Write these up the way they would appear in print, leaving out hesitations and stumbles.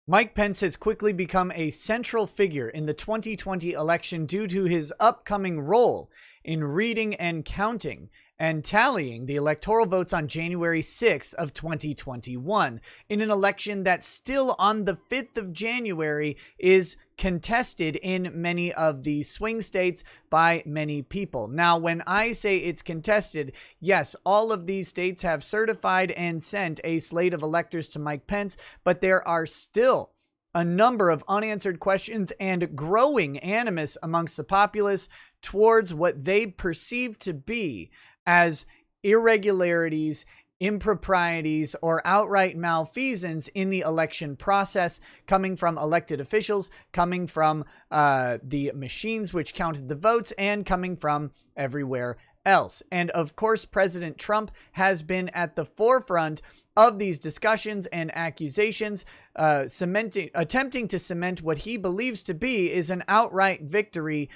Mike Pence has quickly become a central figure in the 2020 election due to his upcoming role in reading and counting and tallying the electoral votes on January 6th of 2021 in an election that still on the 5th of January is contested in many of the swing states by many people. Now, when I say it's contested, yes, all of these states have certified and sent a slate of electors to Mike Pence, but there are still a number of unanswered questions and growing animus amongst the populace towards what they perceive to be as irregularities, improprieties, or outright malfeasance in the election process, coming from elected officials, coming from the machines which counted the votes, and coming from everywhere else. And of course, President Trump has been at the forefront of these discussions and accusations, attempting to cement what he believes to be is an outright victory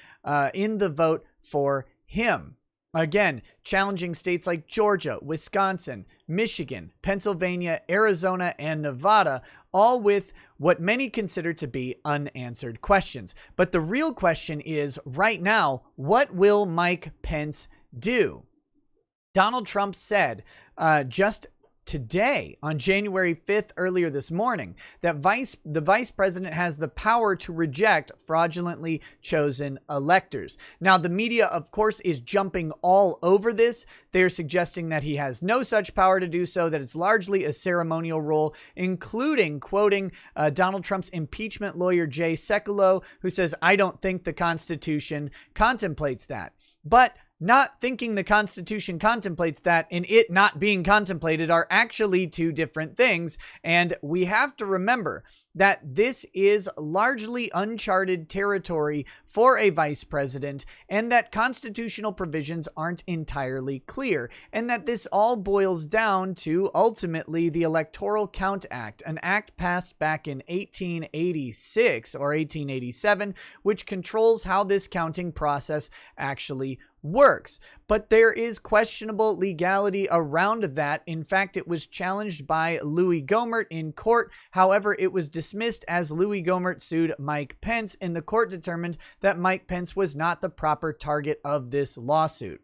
in the vote for him. Again, challenging states like Georgia, Wisconsin, Michigan, Pennsylvania, Arizona, and Nevada, all with what many consider to be unanswered questions. But the real question is, right now, what will Mike Pence do? Donald Trump said just today, on January 5th, earlier this morning, that the vice president has the power to reject fraudulently chosen electors. Now, the media, of course, is jumping all over this. They're suggesting that he has no such power to do so, that it's largely a ceremonial role, including quoting Donald Trump's impeachment lawyer, Jay Sekulow, who says, "I don't think the Constitution contemplates that." But not thinking the Constitution contemplates that and it not being contemplated are actually two different things. And we have to remember that this is largely uncharted territory for a vice president, and that constitutional provisions aren't entirely clear, and that this all boils down to ultimately the Electoral Count Act, an act passed back in 1886 or 1887, which controls how this counting process actually works. But there is questionable legality around that. In fact, it was challenged by Louis Gohmert in court. However, it was dismissed as Louis Gohmert sued Mike Pence, and the court determined that Mike Pence was not the proper target of this lawsuit.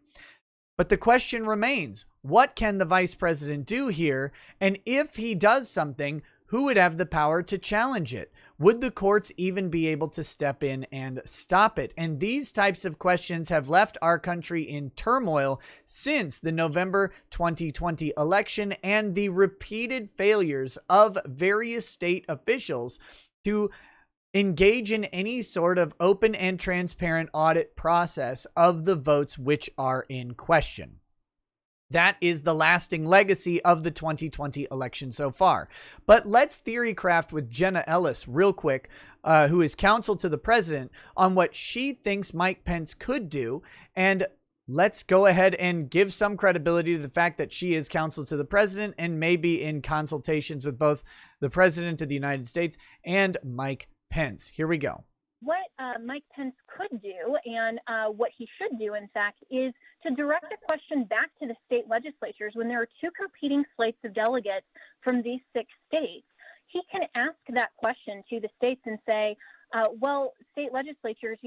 But the question remains, what can the vice president do here? And if he does something, who would have the power to challenge it? Would the courts even be able to step in and stop it? And these types of questions have left our country in turmoil since the November 2020 election and the repeated failures of various state officials to engage in any sort of open and transparent audit process of the votes which are in question. That is the lasting legacy of the 2020 election so far. But let's theorycraft with Jenna Ellis real quick, who is counsel to the president, on what she thinks Mike Pence could do. And let's go ahead and give some credibility to the fact that she is counsel to the president and maybe in consultations with both the president of the United States and Mike Pence. Here we go. What Mike Pence could do, and what he should do, in fact, is to direct a question back to the state legislatures when there are two competing slates of delegates from these 6 states. He can ask that question to the states and say, well, state legislatures,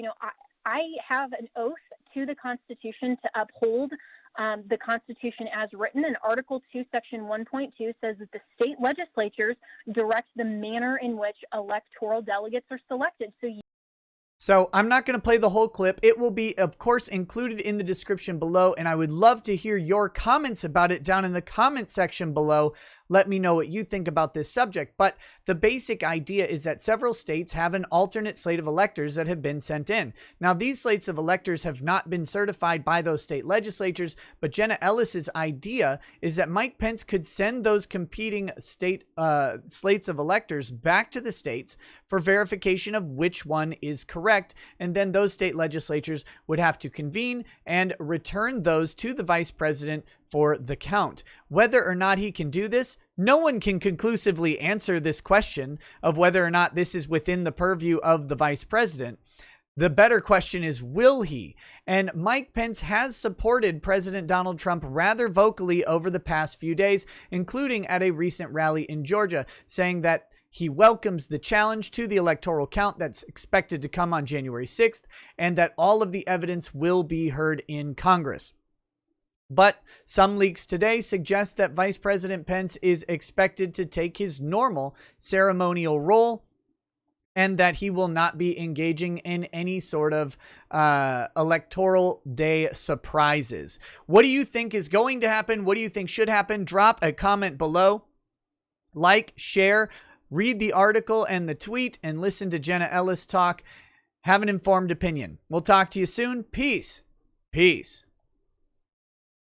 I have an oath to the Constitution to uphold the Constitution as written, and Article 2, Section 1.2 says that the state legislatures direct the manner in which electoral delegates are selected. So I'm not going to play the whole clip. It will be, of course, included in the description below, and I would love to hear your comments about it down in the comment section below. Let me know what you think about this subject. But the basic idea is that several states have an alternate slate of electors that have been sent in. Now, these slates of electors have not been certified by those state legislatures, but Jenna Ellis's idea is that Mike Pence could send those competing state slates of electors back to the states for verification of which one is correct, and then those state legislatures would have to convene and return those to the vice president for the count. Whether or not he can do this, no one can conclusively answer this question of whether or not this is within the purview of the vice president. The better question is, will he? And Mike Pence has supported President Donald Trump rather vocally over the past few days, including at a recent rally in Georgia, saying that He welcomes the challenge to the electoral count that's expected to come on January 6th, and that all of the evidence will be heard in Congress. But some leaks today suggest that Vice President Pence is expected to take his normal ceremonial role and that he will not be engaging in any sort of electoral day surprises. What do you think is going to happen? What do you think should happen? Drop a comment below. Like, share, read the article and the tweet, and listen to Jenna Ellis talk. Have an informed opinion. We'll talk to you soon. Peace. Peace.